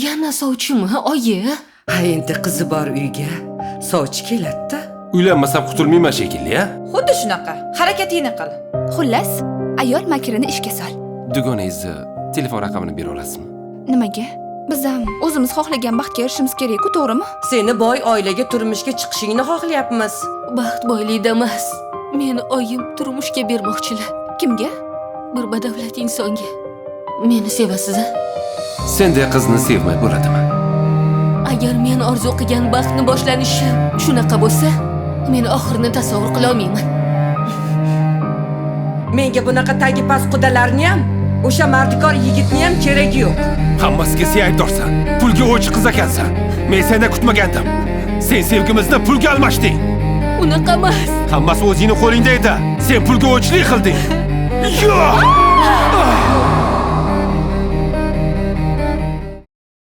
Yana sovchimi, oyi? Ha endi qizi bor uyga sovchi keladi-da. Uylanmasam qutulmayman shekilli, a? Xuddi shunaqa. Harakatingni qil. Xullas, ayol makrini ishga sol. Dugonangizni telefon raqamini bera olasizmi? Nimaga? Biz ham o'zimiz xohlagan baxtga erishimiz kerak-ku, to'g'rimi? Seni boy oilaga turmushga chiqishingni xohlayapmiz. Baxt boylikda emas. Meni oyim turmushga bermoqchilar. Kimga? Bir badavlat insonga. Meni sevasiz-a? Sendek qizni sevmay bo'ladimi? Agar men orzu qilgan baxtni boshlanishi shunaqa bo'lsa, men oxirini tasavvur qila olmayman. Menga bunaqa tagi past qudalarni ham, o'sha mardikor yigitni ham keragi yo'q. Hammasiga sen aybdorsan. Pulga o'ch qiz ekansan. Men sendan kutmagandim. Sen sevgimizni pulga almashding. Unaqa emas. Hammasi o'zingning qo'lingda edi. Sen pulga o'chlik qilding. Yo'q!